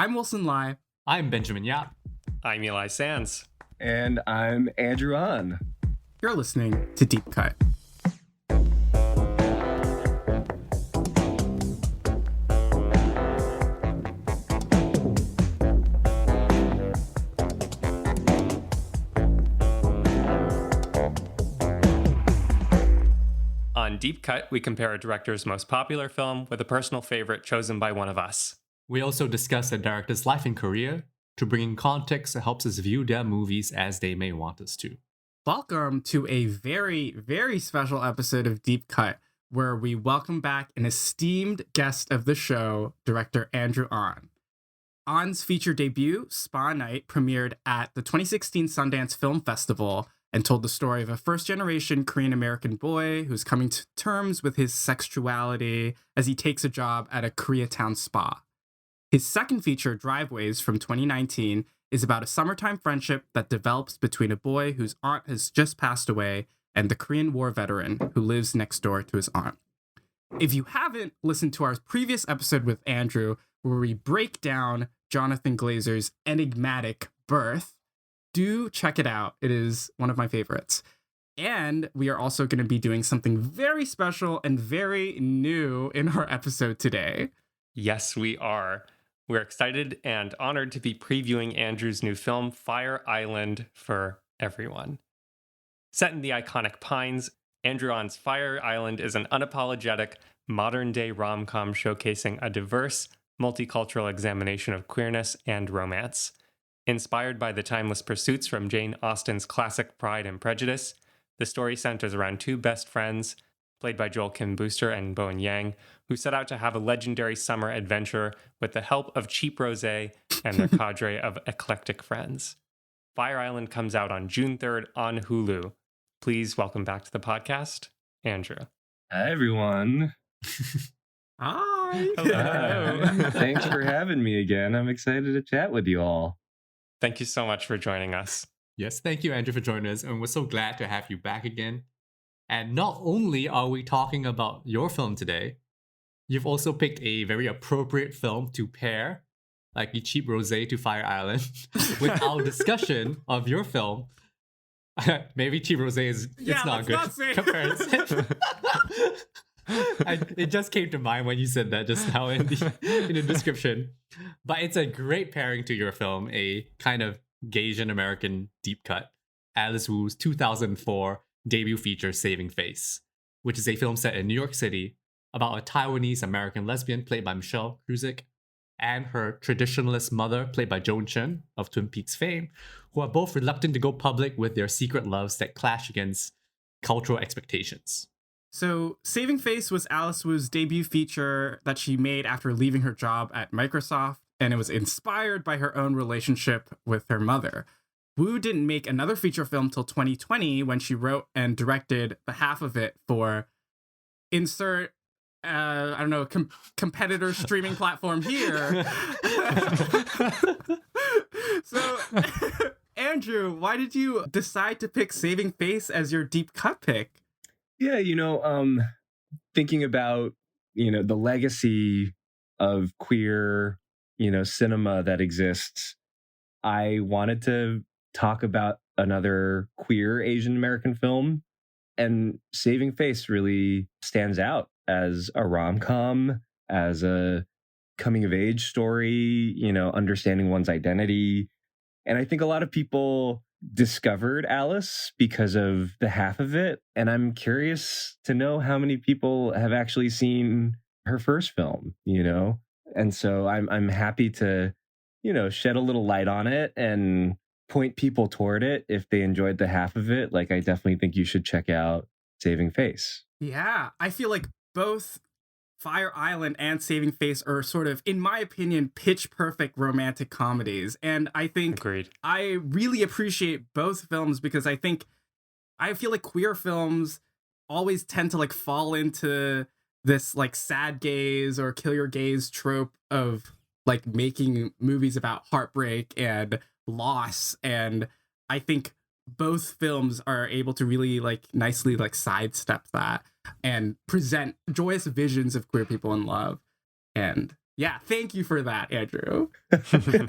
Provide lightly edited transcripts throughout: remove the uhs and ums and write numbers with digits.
I'm Wilson Lai. I'm Benjamin Yap. I'm Eli Sands. And I'm Andrew Ahn. You're listening to Deep Cut. On Deep Cut, we compare a director's most popular film with a personal favorite chosen by one of us. We also discuss the director's life and career to bring in context that helps us view their movies as they may want us to. Welcome to a very, very special episode of Deep Cut, where we welcome back an esteemed guest of the show, director Andrew Ahn. Ahn's feature debut, Spa Night, premiered at the 2016 Sundance Film Festival and told the story of a first-generation Korean-American boy who's coming to terms with his sexuality as he takes a job at a Koreatown spa. His second feature, Driveways, from 2019, is about a summertime friendship that develops between a boy whose aunt has just passed away and the Korean War veteran who lives next door to his aunt. If you haven't listened to our previous episode with Andrew, where we break down Jonathan Glazer's enigmatic birth, do check it out. It is one of my favorites. And we are also going to be doing something very special and very new in our episode today. Yes, we are. We're excited and honored to be previewing Andrew's new film, Fire Island, for everyone. Set in the iconic Pines, Andrew Ahn's Fire Island is an unapologetic, modern-day rom-com showcasing a diverse, multicultural examination of queerness and romance. Inspired by the timeless pursuits from Jane Austen's classic Pride and Prejudice, the story centers around two best friends, played by Joel Kim Booster and Bowen Yang, who set out to have a legendary summer adventure with the help of cheap rosé and their cadre of eclectic friends. Fire Island comes out on June 3rd on Hulu. Please welcome back to the podcast, Andrew. Hi, everyone. Hi. Hello. Thanks for having me again. I'm excited to chat with you all. Thank you so much for joining us. Yes, thank you, Andrew, for joining us, and we're so glad to have you back again. And not only are we talking about your film today, you've also picked a very appropriate film to pair, like the cheap rosé to Fire Island, with our discussion of your film. Maybe cheap rosé is it's not good comparison. It just came to mind when you said that just now in the description. But it's a great pairing to your film, a kind of Gaysian American deep cut, Alice Wu's 2004 debut feature, Saving Face, which is a film set in New York City about a Taiwanese American lesbian played by Michelle Krusick and her traditionalist mother played by Joan Chen of Twin Peaks fame, who are both reluctant to go public with their secret loves that clash against cultural expectations. So, Saving Face was Alice Wu's debut feature that she made after leaving her job at Microsoft, and it was inspired by her own relationship with her mother. Wu didn't make another feature film till 2020 when she wrote and directed the half of it for insert, competitor streaming platform here. So, Andrew, why did you decide to pick Saving Face as your deep cut pick? Yeah, thinking about, the legacy of queer, cinema that exists, I wanted to talk about another queer Asian American film, and Saving Face really stands out as a rom-com, as a coming of age story, understanding one's identity. And I think a lot of people discovered Alice because of the half of it, and I'm curious to know how many people have actually seen her first film, And so I'm happy to, shed a little light on it and point people toward it if they enjoyed the half of it. Like, I definitely think you should check out Saving Face. Yeah, I feel like both Fire Island and Saving Face are sort of, in my opinion, pitch perfect romantic comedies. And I think Agreed. I really appreciate both films because I feel like queer films always tend to fall into this sad gaze or kill your gaze trope of making movies about heartbreak and loss. And I think both films are able to really nicely sidestep that and present joyous visions of queer people in love. And Yeah, thank you for that, Andrew.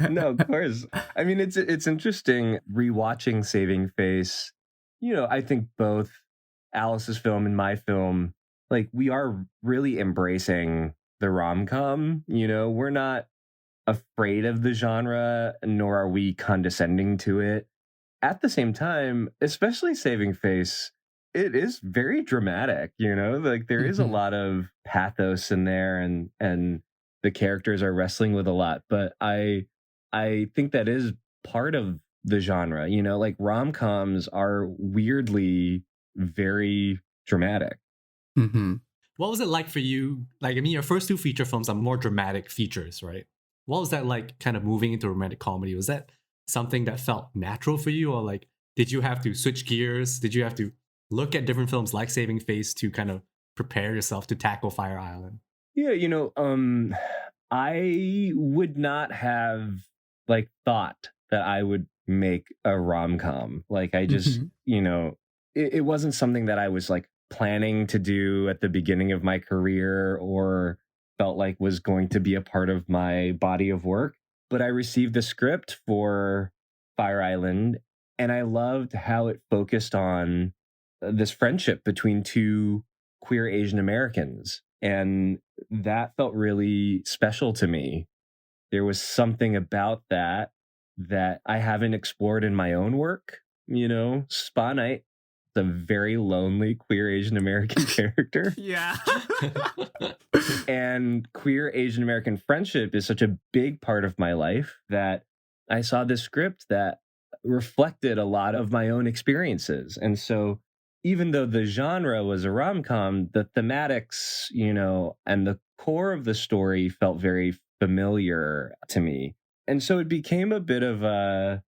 No, of course. I mean, it's interesting rewatching Saving Face. I think both Alice's film and my film, like, we are really embracing the rom-com. We're not afraid of the genre, nor are we condescending to it. At the same time, especially Saving Face, it is very dramatic, like there is a lot of pathos in there, and the characters are wrestling with a lot. But I think that is part of the genre, like rom-coms are weirdly very dramatic. Mm-hmm. What was it like for you? Like, I mean, your first two feature films are more dramatic features, right? What was that like kind of moving into romantic comedy? Was that something that felt natural for you? Or like, did you have to switch gears? Did you have to look at different films like Saving Face to kind of prepare yourself to tackle Fire Island? Yeah, I would not have like thought that I would make a rom-com. Like I just, it wasn't something that I was like planning to do at the beginning of my career or felt like was going to be a part of my body of work. But I received the script for Fire Island, and I loved how it focused on this friendship between two queer Asian Americans. And that felt really special to me. There was something about that I haven't explored in my own work. Spa Night, a very lonely queer Asian American character. Yeah. And queer Asian American friendship is such a big part of my life that I saw this script that reflected a lot of my own experiences. And so even though the genre was a rom-com, the thematics, and the core of the story felt very familiar to me. And so it became a bit of a,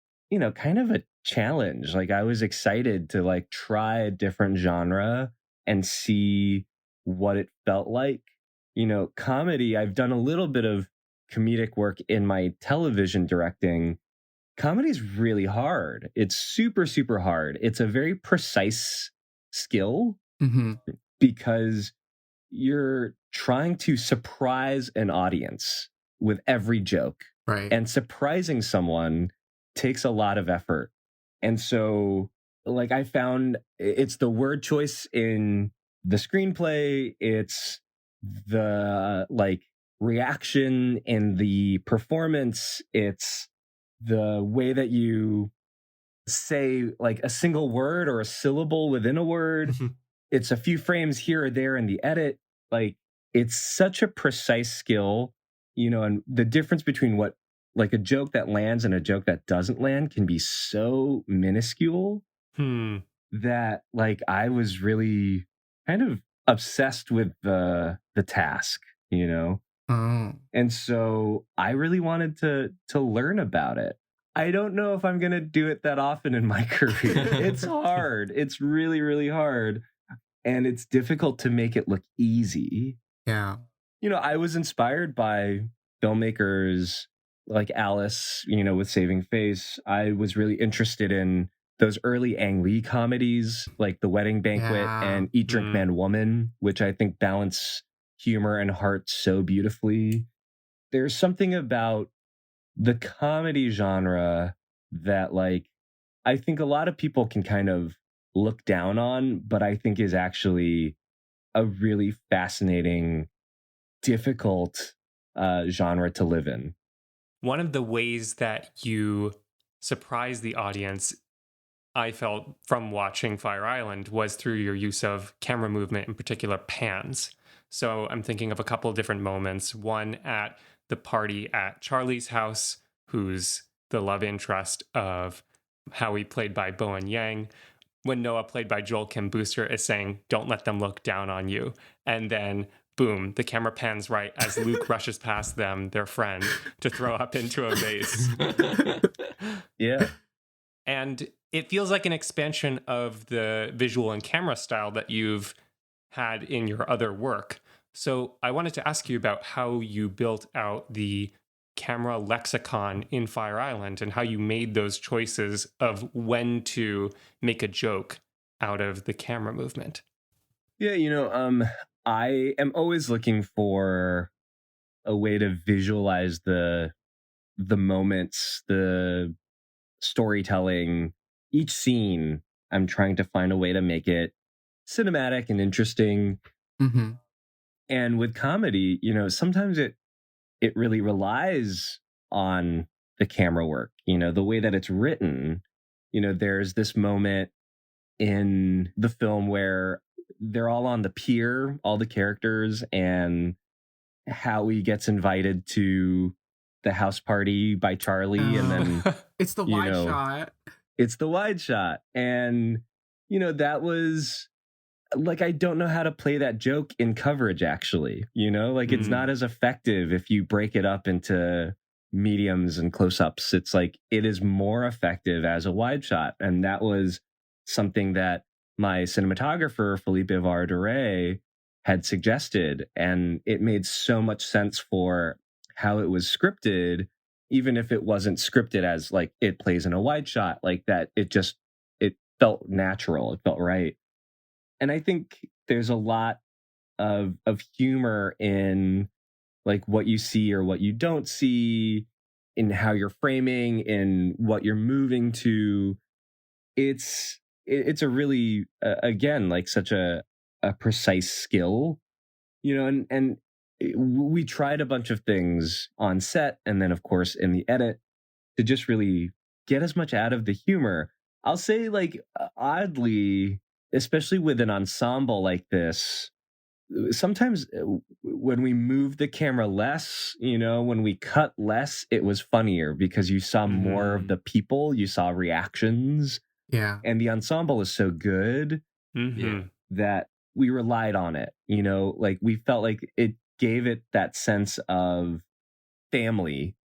kind of a challenge. Like I was excited to like try a different genre and see what it felt like. Comedy, I've done a little bit of comedic work in my television directing. Comedy is really hard. It's super, super hard. It's a very precise skill because you're trying to surprise an audience with every joke. Right. And surprising someone takes a lot of effort. And so, like, I found it's the word choice in the screenplay, it's the like reaction in the performance, it's the way that you say like a single word or a syllable within a word. It's a few frames here or there in the edit. Like, it's such a precise skill, and the difference between what like a joke that lands and a joke that doesn't land can be so minuscule that like I was really kind of obsessed with the task, Oh. And so I really wanted to learn about it. I don't know if I'm going to do it that often in my career. It's hard. It's really, really hard. And it's difficult to make it look easy. Yeah. I was inspired by filmmakers like Alice, with Saving Face. I was really interested in those early Ang Lee comedies like The Wedding Banquet and Eat, Drink, Man, Woman, which I think balance humor and heart so beautifully. There's something about the comedy genre that like I think a lot of people can kind of look down on, but I think is actually a really fascinating, difficult genre to live in. One of the ways that you surprise the audience, I felt from watching Fire Island, was through your use of camera movement, in particular pans. So I'm thinking of a couple of different moments. One at the party at Charlie's house, who's the love interest of Howie, played by Bowen Yang, when Noah, played by Joel Kim Booster, is saying, "Don't let them look down on you." And then boom, the camera pans right as Luke rushes past them, their friend, to throw up into a vase. Yeah. And it feels like an expansion of the visual and camera style that you've had in your other work. So I wanted to ask you about how you built out the camera lexicon in Fire Island and how you made those choices of when to make a joke out of the camera movement. Yeah, I am always looking for a way to visualize the moments, the storytelling, each scene. I'm trying to find a way to make it cinematic and interesting. Mm-hmm. And with comedy, sometimes it really relies on the camera work, the way that it's written. There's this moment in the film where they're all on the pier, all the characters, and Howie gets invited to the house party by Charlie, and then it's the wide shot. It's the wide shot. And, that was like, I don't know how to play that joke in coverage, actually. It's not as effective if you break it up into mediums and close-ups. It's like, it is more effective as a wide shot. And that was something that my cinematographer, Felipe Vardere, had suggested. And it made so much sense for how it was scripted, even if it wasn't scripted as like it plays in a wide shot like that. It felt natural. It felt right. And I think there's a lot of humor in like what you see or what you don't see, in how you're framing, in what you're moving to. It's a really again, like such a precise skill, and we tried a bunch of things on set and then of course in the edit to just really get as much out of the humor. I'll say, like, oddly, especially with an ensemble like this, sometimes when we move the camera less, when we cut less, it was funnier because you saw more of the people, you saw reactions. Yeah. And the ensemble is so good that we relied on it. Like, we felt like it gave it that sense of family.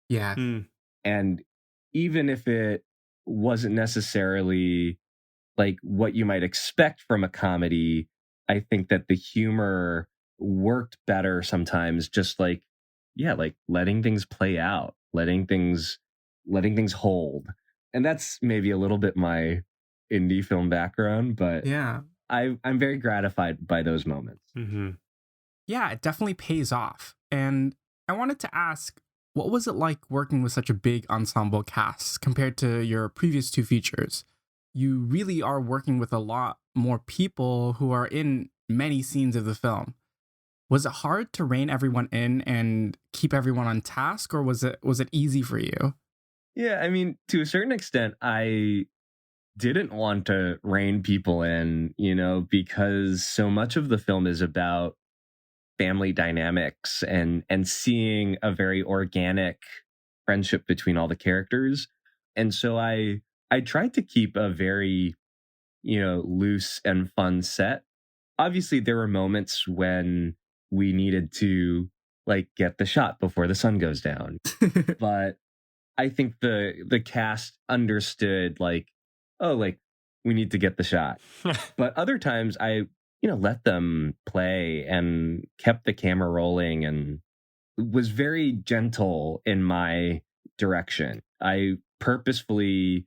Yeah. And even if it wasn't necessarily like what you might expect from a comedy, I think that the humor worked better sometimes, just like, like letting things play out, letting things hold. And that's maybe a little bit my indie film background, but yeah, I'm very gratified by those moments. Yeah, it definitely pays off. And I wanted to ask, what was it like working with such a big ensemble cast compared to your previous two features? You really are working with a lot more people who are in many scenes of the film. Was it hard to rein everyone in and keep everyone on task, or was it easy for you? Yeah, I mean, to a certain extent, I didn't want to rein people in, because so much of the film is about family dynamics and seeing a very organic friendship between all the characters. And so I tried to keep a very, loose and fun set. Obviously, there were moments when we needed to like get the shot before the sun goes down. But I think the cast understood, like, oh, like, we need to get the shot. But other times I, let them play and kept the camera rolling and was very gentle in my direction. I purposefully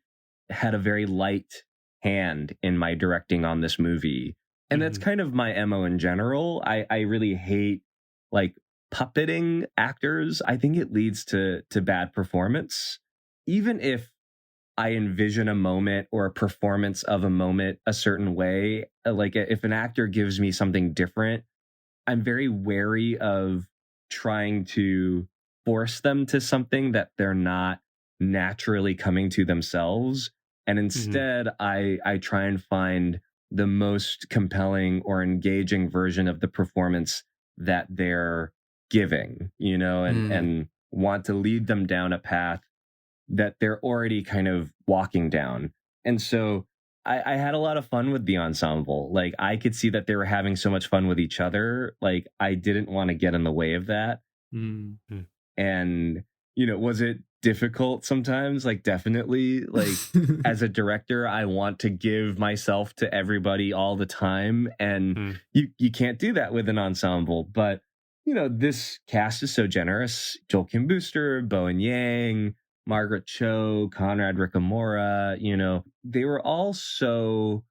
had a very light hand in my directing on this movie. And that's kind of my MO in general. I really hate like puppeting actors. I think it leads to bad performance. Even if I envision a moment or a performance of a moment a certain way, like if an actor gives me something different, I'm very wary of trying to force them to something that they're not naturally coming to themselves. And instead, I try and find the most compelling or engaging version of the performance that they're giving, and want to lead them down a path that they're already kind of walking down. And so I had a lot of fun with the ensemble. Like, I could see that they were having so much fun with each other. Like, I didn't want to get in the way of that. And, was it difficult sometimes? Like, definitely. Like, as a director, I want to give myself to everybody all the time. And you can't do that with an ensemble. But, this cast is so generous. Joel Kim Booster, Bowen Yang, Margaret Cho, Conrad Ricamora, they were all so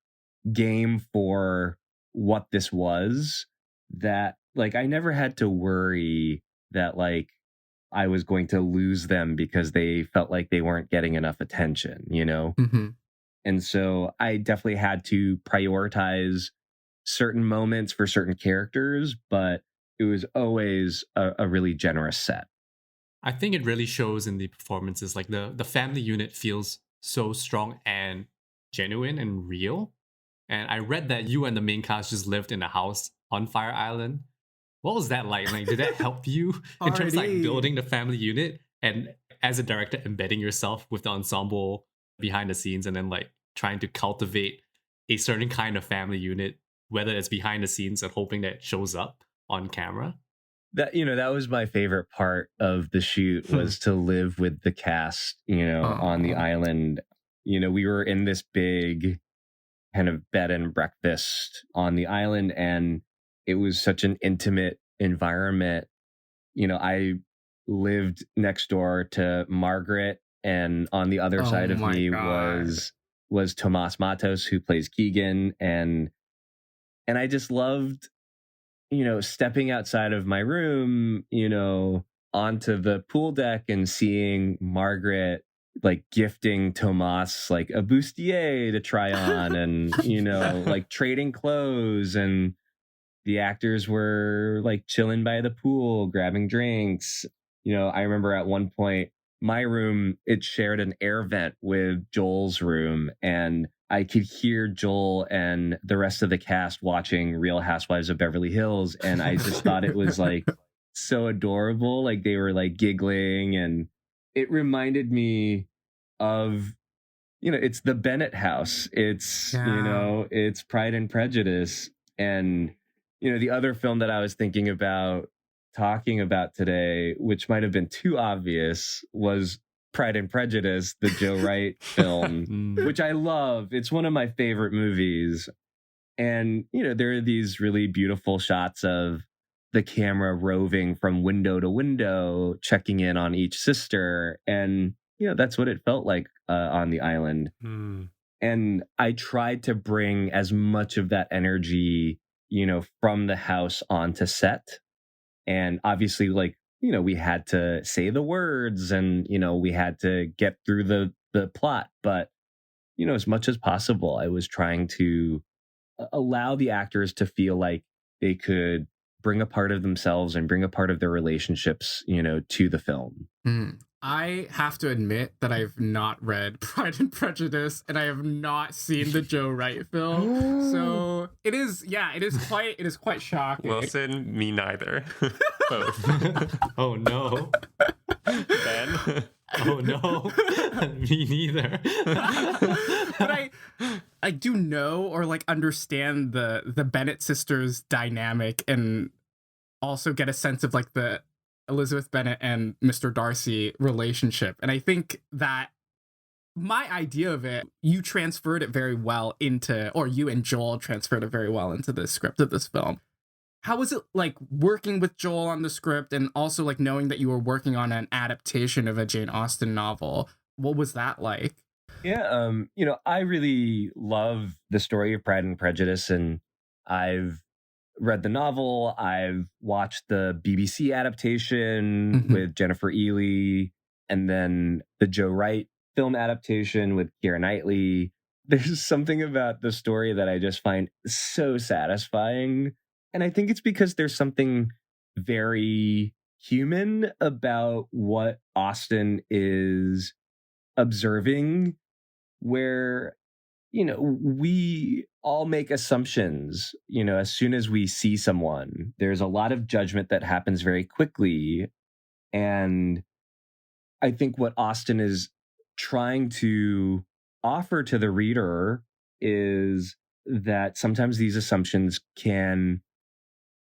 game for what this was that, like, I never had to worry that like I was going to lose them because they felt like they weren't getting enough attention, you know? Mm-hmm. And so I definitely had to prioritize certain moments for certain characters, but it was always a really generous set. I think it really shows in the performances. Like the family unit feels so strong and genuine and real. And I read that you and the main cast just lived in a house on Fire Island. What was that like? Like, did that help you in terms of like Already. building the family unit and as a director embedding yourself with the ensemble behind the scenes and then like trying to cultivate a certain kind of family unit, whether it's behind the scenes and hoping that it shows up on camera? That, you know, that was my favorite part of the shoot was to live with the cast, you know, on the Aw. island. You know, we were in this big kind of bed and breakfast on the island, and it was such an intimate environment. You know, I lived next door to Margaret, and on the other Oh side of my me God. was Tomas Matos, who plays Keegan, and I just loved, you know, stepping outside of my room, you know, onto the pool deck and seeing Margaret like gifting Tomas like a bustier to try on and, you know, like trading clothes, and the actors were like chilling by the pool, grabbing drinks. You know, I remember at one point, my room, it shared an air vent with Joel's room, and I could hear Joel and the rest of the cast watching Real Housewives of Beverly Hills. And I just thought it was like so adorable. Like they were like giggling, and it reminded me of, you know, it's the Bennett house. It's, you Yeah. know, it's Pride and Prejudice. And, you know, the other film that I was thinking about talking about today, which might have been too obvious, was Pride and Prejudice, the Joe Wright film, Mm. which I love. It's one of my favorite movies. And, you know, there are these really beautiful shots of the camera roving from window to window, checking in on each sister. And, you know, that's what it felt like on the island. Hmm. And I tried to bring as much of that energy, you know, from the house onto set. And obviously, like, you know, we had to say the words and, you know, we had to get through the plot. But, you know, as much as possible, I was trying to allow the actors to feel like they could bring a part of themselves and bring a part of their relationships, you know, to the film. I have to admit that I've not read Pride and Prejudice, and I have not seen the Joe Wright film. So it is quite shocking. Wilson, me neither. Both. Oh no. Ben. Oh no. Me neither. But I do know or like understand the Bennett sisters dynamic, and also get a sense of like the Elizabeth Bennet and Mr. Darcy relationship. And I think that my idea of it, you transferred it very well into, or you and Joel transferred it very well into the script of this film. How was it like working with Joel on the script, and also like knowing that you were working on an adaptation of a Jane Austen novel? What was that like? Yeah, you know, I really love the story of Pride and Prejudice, and I've read the novel. I've watched the BBC adaptation with Jennifer Ely, and then the Joe Wright film adaptation with Keira Knightley. There's something about the story that I just find so satisfying. And I think it's because there's something very human about what Austen is observing, where, you know, we all make assumptions, you know, as soon as we see someone. There's a lot of judgment that happens very quickly. And I think what Austen is trying to offer to the reader is that sometimes these assumptions can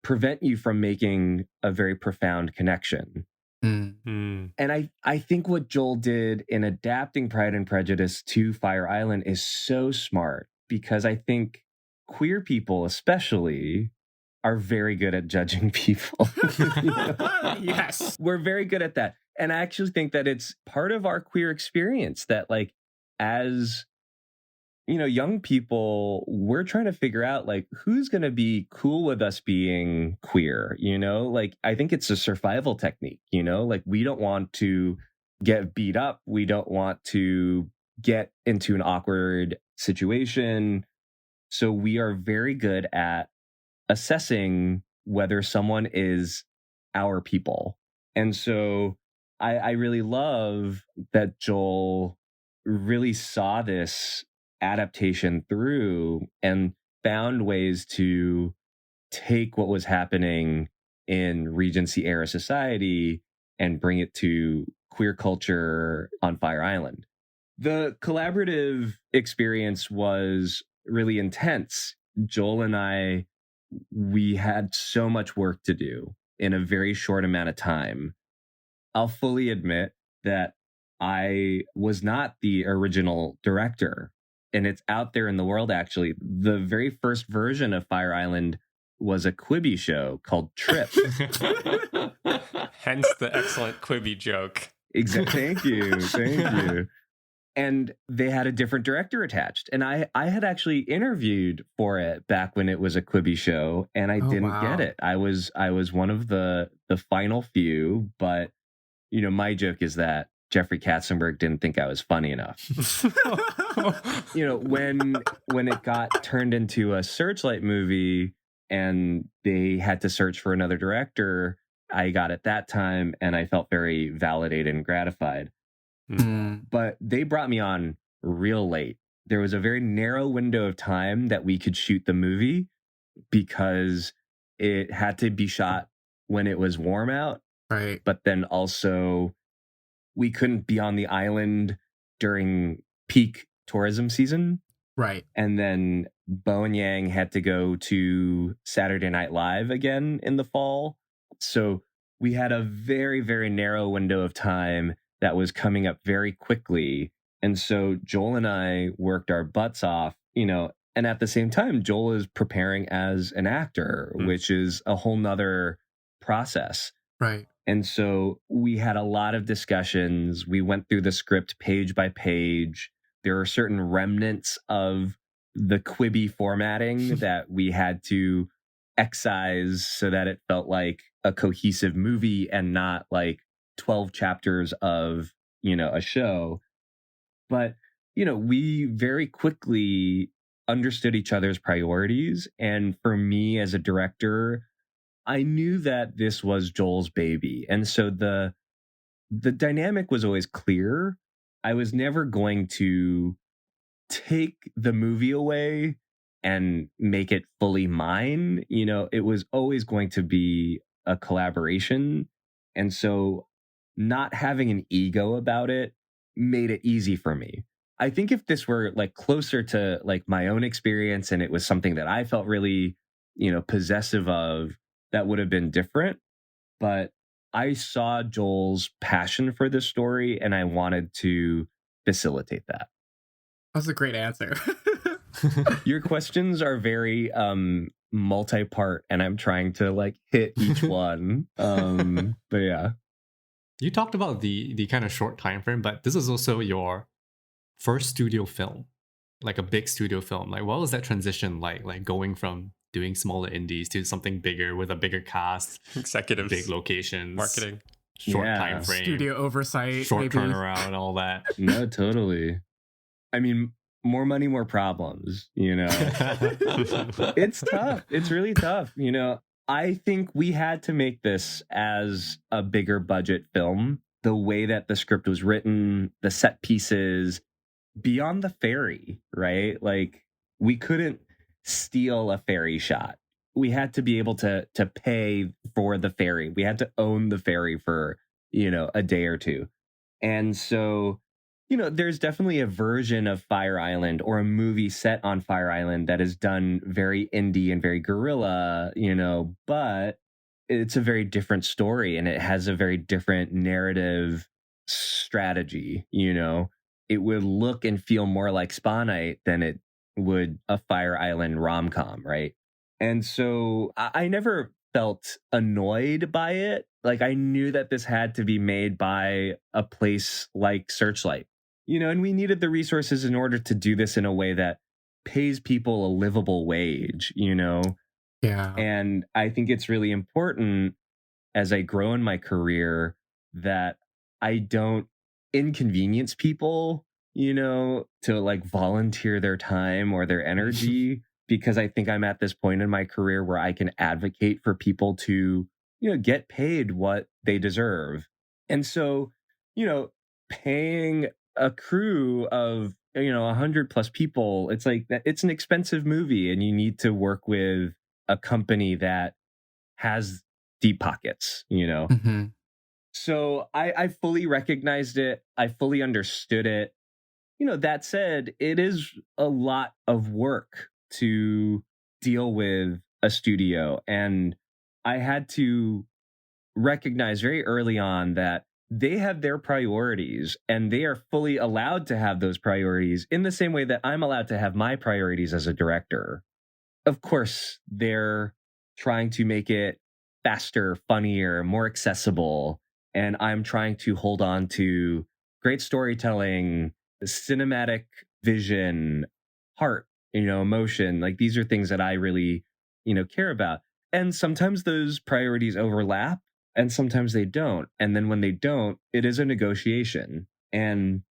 prevent you from making a very profound connection. And I think what Joel did in adapting Pride and Prejudice to Fire Island is so smart, because I think queer people especially are very good at judging people. You know? Yes. We're very good at that. And I actually think that it's part of our queer experience that, like, as young people, we're trying to figure out like who's going to be cool with us being queer, like I think it's a survival technique, like we don't want to get beat up. We don't want to get into an awkward situation. So we are very good at assessing whether someone is our people. And so I really love that Joel really saw this adaptation through and found ways to take what was happening in Regency era society and bring it to queer culture on Fire Island. The collaborative experience was really intense. Joel and I, we had so much work to do in a very short amount of time. I'll fully admit that I was not the original director, and it's out there in the world, actually. The very first version of Fire Island was a Quibi show called Trip. Hence the excellent Quibi joke. Exactly. Thank you. And they had a different director attached. And I had actually interviewed for it back when it was a Quibi show, and I didn't get it. I was one of the final few, but my joke is that Jeffrey Katzenberg didn't think I was funny enough. When it got turned into a Searchlight movie and they had to search for another director, I got it that time, and I felt very validated and gratified. But they brought me on real late. There was a very narrow window of time that we could shoot the movie because it had to be shot when it was warm out. Right. But then also we couldn't be on the island during peak tourism season. Right. And then Bo and Yang had to go to Saturday Night Live again in the fall. So we had a very, very narrow window of time that was coming up very quickly. And so Joel and I worked our butts off, and at the same time, Joel is preparing as an actor, which is a whole nother process. Right. And so we had a lot of discussions. We went through the script page by page. There are certain remnants of the Quibi formatting that we had to excise so that it felt like a cohesive movie and not like 12 chapters of, a show. But, we very quickly understood each other's priorities. And for me as a director, I knew that this was Joel's baby. And so the dynamic was always clear. I was never going to take the movie away and make it fully mine. It was always going to be a collaboration. And so not having an ego about it made it easy for me. I think if this were like closer to like my own experience and it was something that I felt really, possessive of, that would have been different. But I saw Joel's passion for this story and I wanted to facilitate that. That's a great answer. Your questions are very multi-part, and I'm trying to like hit each one. But yeah. You talked about the kind of short time frame, but this is also your first studio film, like a big studio film. Like, what was that transition like? Like going from doing smaller indies to something bigger with a bigger cast, executives, big locations, marketing, short time frame, studio oversight, short maybe. turnaround, all that. No, totally. I mean, more money, more problems. It's tough. It's really tough. I think we had to make this as a bigger budget film. The way that the script was written, the set pieces, beyond the ferry, right? Like we couldn't steal a ferry shot. We had to be able to pay for the ferry. We had to own the ferry for, a day or two. And so, there's definitely a version of Fire Island or a movie set on Fire Island that is done very indie and very guerrilla, but it's a very different story and it has a very different narrative strategy. It would look and feel more like Spa Night than it would a Fire Island rom-com, right? And so I never felt annoyed by it. Like I knew that this had to be made by a place like Searchlight. and we needed the resources in order to do this in a way that pays people a livable wage, Yeah. And I think it's really important as I grow in my career that I don't inconvenience people, to like volunteer their time or their energy, because I think I'm at this point in my career where I can advocate for people to, get paid what they deserve. And so, paying a crew of, 100 plus people, it's like that. It's an expensive movie, and you need to work with a company that has deep pockets, Mm-hmm. So I fully recognized it. I fully understood it. That said, it is a lot of work to deal with a studio. And I had to recognize very early on that they have their priorities, and they are fully allowed to have those priorities in the same way that I'm allowed to have my priorities as a director. Of course, they're trying to make it faster, funnier, more accessible. And I'm trying to hold on to great storytelling, cinematic vision, heart, emotion. Like, these are things that I really, care about. And sometimes those priorities overlap and sometimes they don't. And then when they don't, it is a negotiation. And,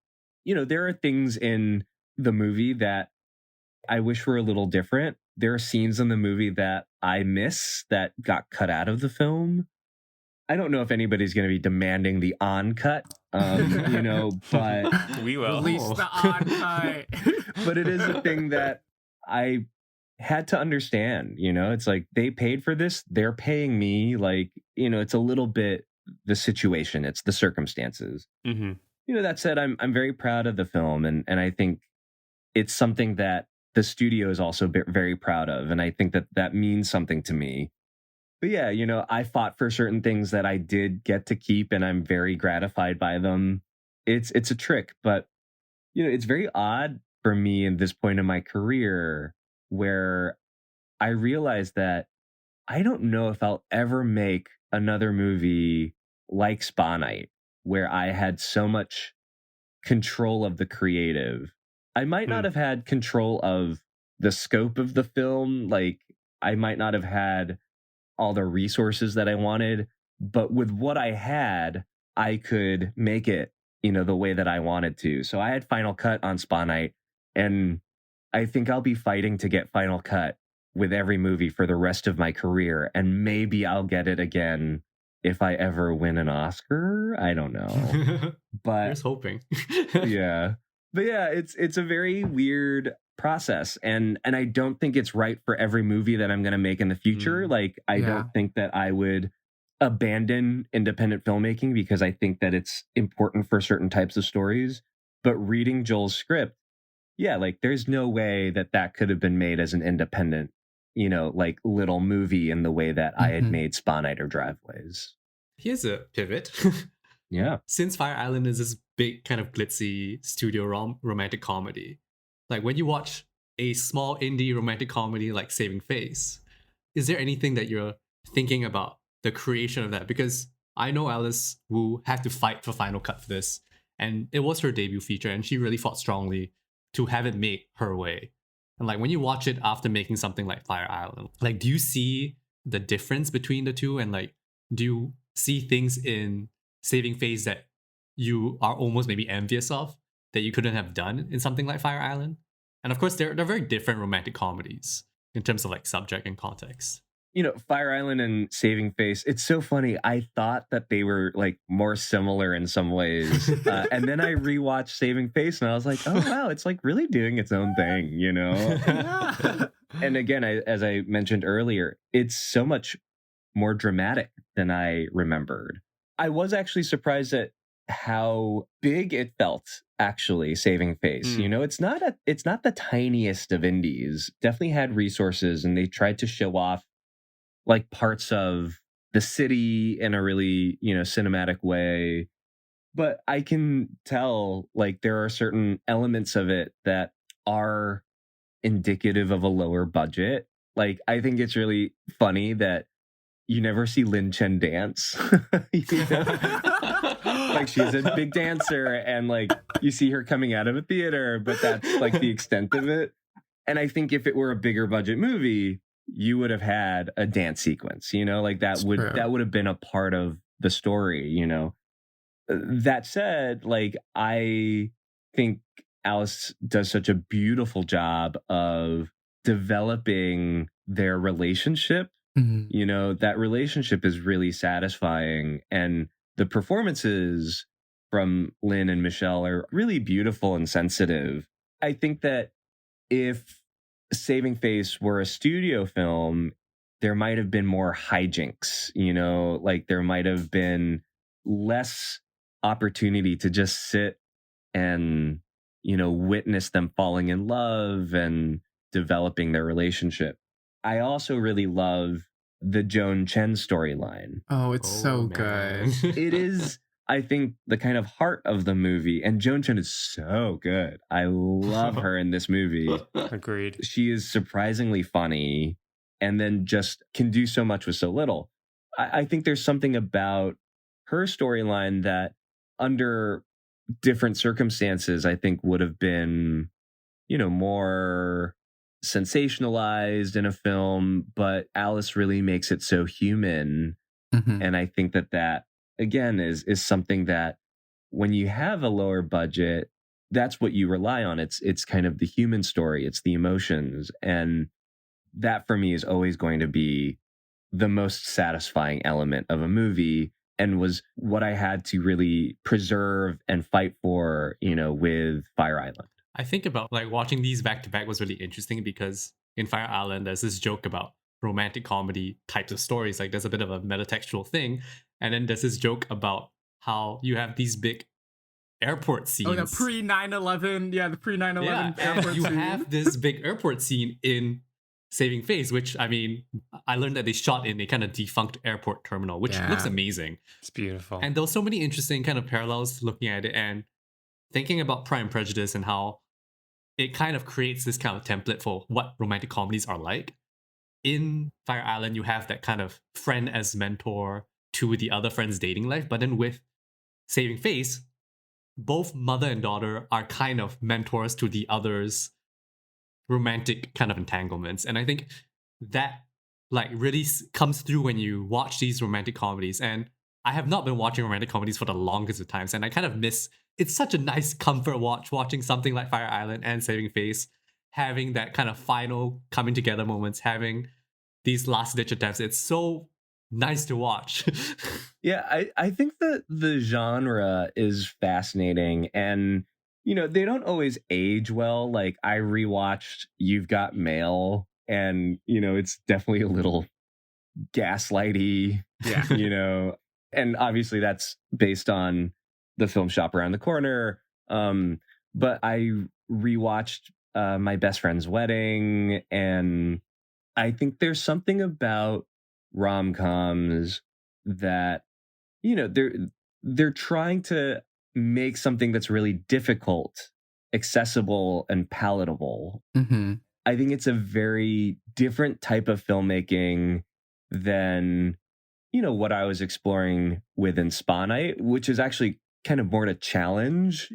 there are things in the movie that I wish were a little different. There are scenes in the movie that I miss that got cut out of the film. I don't know if anybody's going to be demanding the on cut, but We will. Release the on cut. but it is a thing that I had to understand. It's like, they paid for this, they're paying me. Like, it's a little bit the situation, it's the circumstances. Mm-hmm. That said, I'm very proud of the film, and I think it's something that the studio is also very proud of, and I think that means something to me. But yeah, I fought for certain things that I did get to keep, and I'm very gratified by them. It's a trick, but it's very odd for me in this point in my career where I realized that I don't know if I'll ever make another movie like Spa Night, where I had so much control of the creative. I might not have had control of the scope of the film. Like, I might not have had all the resources that I wanted, but with what I had, I could make it, the way that I wanted to. So I had Final Cut on Spa Night, and I think I'll be fighting to get Final Cut with every movie for the rest of my career, and maybe I'll get it again if I ever win an Oscar. I don't know. But Here's hoping. yeah. But yeah, it's a very weird process, and I don't think it's right for every movie that I'm going to make in the future. Like, I don't think that I would abandon independent filmmaking because I think that it's important for certain types of stories. But reading Joel's script, yeah, like, there's no way that could have been made as an independent, like, little movie in the way that I had made Spa Night or Driveways. Here's a pivot. Yeah. Since Fire Island is this big kind of glitzy studio romantic comedy, like, when you watch a small indie romantic comedy like Saving Face, is there anything that you're thinking about the creation of that? Because I know Alice Wu had to fight for Final Cut for this, and it was her debut feature, and she really fought strongly to have it made her way. And like, when you watch it after making something like Fire Island, like, do you see the difference between the two? And like, do you see things in Saving Face that you are almost maybe envious of that you couldn't have done in something like Fire Island? And of course, they're very different romantic comedies in terms of like subject and context. Fire Island and Saving Face, it's so funny. I thought that they were like more similar in some ways. And then I rewatched Saving Face and I was like, oh, wow, it's like really doing its own thing, And again, as I mentioned earlier, it's so much more dramatic than I remembered. I was actually surprised at how big it felt, actually, Saving Face. It's not the tiniest of indies. Definitely had resources, and they tried to show off like parts of the city in a really, cinematic way. But I can tell, like, there are certain elements of it that are indicative of a lower budget. Like, I think it's really funny that you never see Lin Chen dance. Like she's a big dancer and like you see her coming out of a theater, but that's like the extent of it. And I think if it were a bigger budget movie, you would have had a dance sequence, like that would have been a part of the story, That said, like I think Alice does such a beautiful job of developing their relationship. That relationship is really satisfying. And the performances from Lynn and Michelle are really beautiful and sensitive. I think that if Saving Face were a studio film, there might have been more hijinks, like there might have been less opportunity to just sit and, witness them falling in love and developing their relationship. I also really love the Joan Chen storyline. Oh, it's so good. It is, I think, the kind of heart of the movie. And Joan Chen is so good. I love her in this movie. Agreed. She is surprisingly funny and then just can do so much with so little. I think there's something about her storyline that under different circumstances, I think would have been, more sensationalized in a film, but Alice really makes it so human. And I think that again is something that when you have a lower budget, that's what you rely on. It's kind of the human story, it's the emotions, and that for me is always going to be the most satisfying element of a movie, and was what I had to really preserve and fight for, with Fire Island. I think about like watching these back to back was really interesting because in Fire Island, there's this joke about romantic comedy types of stories. Like there's a bit of a metatextual thing. And then there's this joke about how you have these big airport scenes. Oh, the pre 9/11. Yeah, the pre 9/11 airport you scene. have this big airport scene in Saving Face, which I mean, I learned that they shot in a kind of defunct airport terminal, which looks amazing. It's beautiful. And there was so many interesting kind of parallels looking at it and thinking about Pride and Prejudice and how it kind of creates this kind of template for what romantic comedies are like. In Fire Island, you have that kind of friend as mentor to the other friend's dating life. But then with Saving Face, both mother and daughter are kind of mentors to the other's romantic kind of entanglements. And I think that like really comes through when you watch these romantic comedies. And I have not been watching romantic comedies for the longest of times. And I kind of miss, it's such a nice comfort watch watching something like Fire Island and Saving Face, having that kind of final coming together moments, having these last ditch attempts. It's so nice to watch. Yeah, I think that the genre is fascinating, and they don't always age well. Like I rewatched You've Got Mail, and it's definitely a little gaslighty. Yeah. And obviously that's based on the film Shop Around the Corner. But I rewatched My Best Friend's Wedding, and I think there's something about rom-coms that they're trying to make something that's really difficult accessible and palatable. I think it's a very different type of filmmaking than what I was exploring with Inspanite, which is actually kind of more to challenge,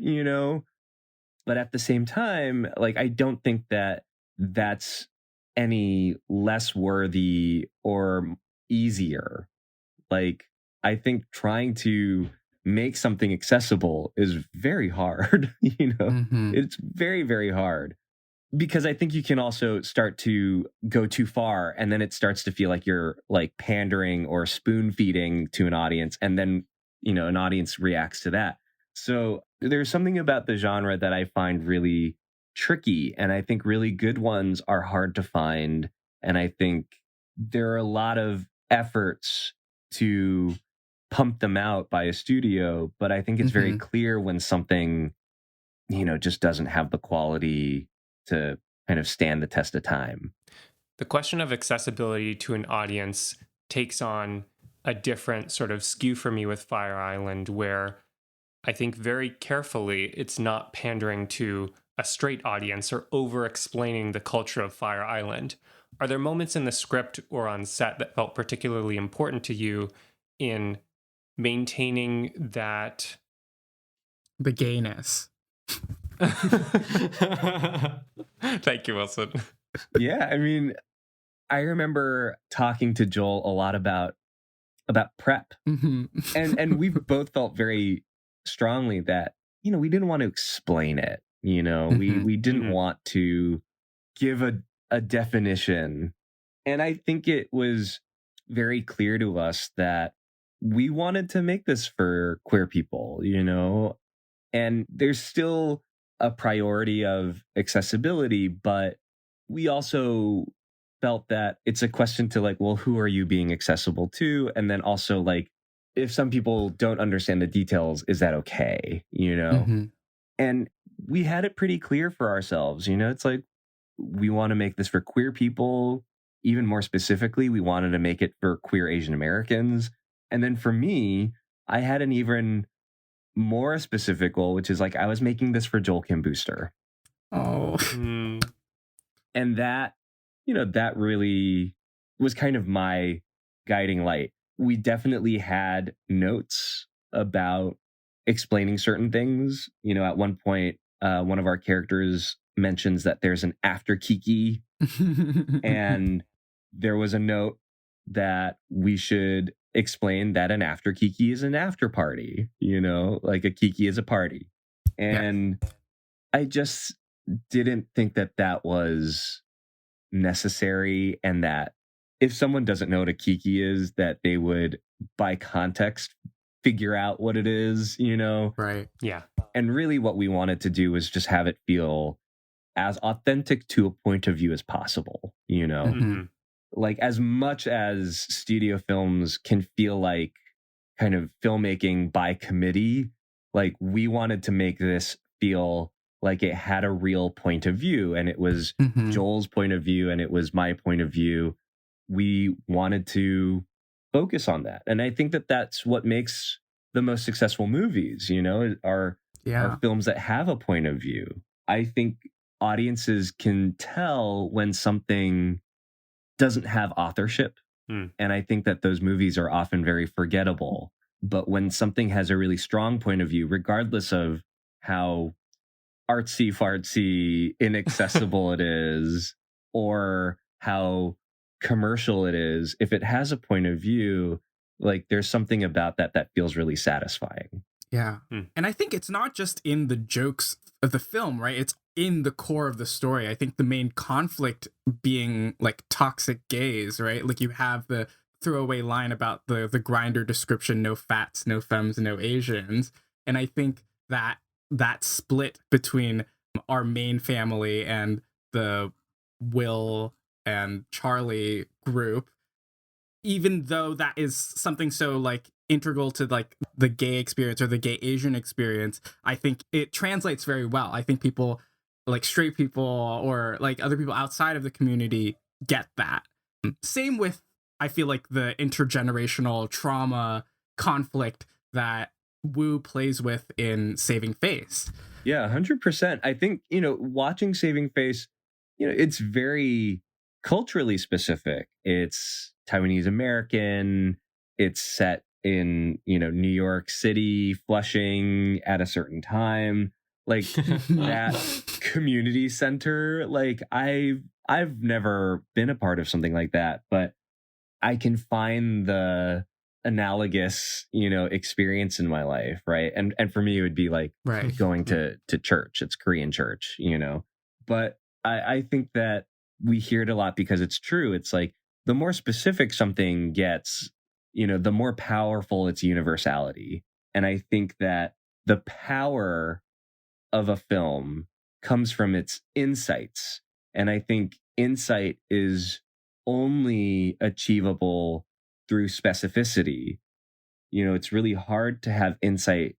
but at the same time, like I don't think that that's any less worthy or easier. Like I think trying to make something accessible is very hard. It's very, very hard, because I think you can also start to go too far, and then it starts to feel like you're like pandering or spoon feeding to an audience, and then an audience reacts to that. So there's something about the genre that I find really tricky, and I think really good ones are hard to find. And I think there are a lot of efforts to pump them out by a studio, but I think it's very clear when something just doesn't have the quality to kind of stand the test of time. The question of accessibility to an audience takes on a different sort of skew for me with Fire Island, where I think very carefully it's not pandering to a straight audience or over-explaining the culture of Fire Island. Are there moments in the script or on set that felt particularly important to you in maintaining that the gayness. Thank you, Wilson. Yeah, I mean, I remember talking to Joel a lot about prep. Mhm. And we both felt very strongly that, we didn't want to explain it. We didn't Mhm. want to give a definition. And I think it was very clear to us that we wanted to make this for queer people, and there's still a priority of accessibility, but we also felt that it's a question to like, well, who are you being accessible to? And then also like, if some people don't understand the details, is that okay? Mhm. And we had it pretty clear for ourselves, it's like, we want to make this for queer people. Even more specifically, we wanted to make it for queer Asian Americans. And then for me, I had an even more specific goal, which is like, I was making this for Joel Kim Booster. Oh. Mm. And that, that really was kind of my guiding light. We definitely had notes about explaining certain things. At one point, one of our characters mentions that there's an after Kiki, and there was a note that we should explain that an after Kiki is an after party, like a Kiki is a party. And I just didn't think that that was necessary, and that if someone doesn't know what a Kiki is, that they would, by context, figure out what it is, Right. Yeah. And really what we wanted to do was just have it feel as authentic to a point of view as possible, Mhm. like as much as studio films can feel like kind of filmmaking by committee, like we wanted to make this feel like it had a real point of view, and it was Mhm. Joel's point of view and it was my point of view. We wanted to focus on that. And I think that that's what makes the most successful movies, are Yeah. films that have a point of view. I think audiences can tell when something doesn't have authorship. And I think that those movies are often very forgettable. But when something has a really strong point of view, regardless of how artsy fartsy, inaccessible it is, or how commercial it is, if it has a point of view, like there's something about that feels really satisfying. Yeah. Hmm. And I think it's not just in the jokes of the film, right? It's in the core of the story. I think the main conflict being like toxic gays, right? Like you have the throwaway line about the grinder description, no fats, no femmes, no Asians. And I think that split between our main family and the Will and Charlie group, even though that is something so like integral to like the gay experience or the gay Asian experience, I think it translates very well. I think people like straight people or like other people outside of the community get that. Same with, I feel like, the intergenerational trauma conflict that Wu plays with in Saving Face. Yeah, 100%. I think, watching Saving Face, it's very culturally specific. It's Taiwanese American. It's set in, New York City, Flushing at a certain time. Like that community center. Like I've never been a part of something like that, but I can find the analogous, experience in my life, right? And for me, it would be like Right. going to church. It's Korean church, But I think that we hear it a lot because it's true. It's like the more specific something gets, the more powerful its universality. And I think that the power of a film comes from its insights. And I think insight is only achievable through specificity. It's really hard to have insight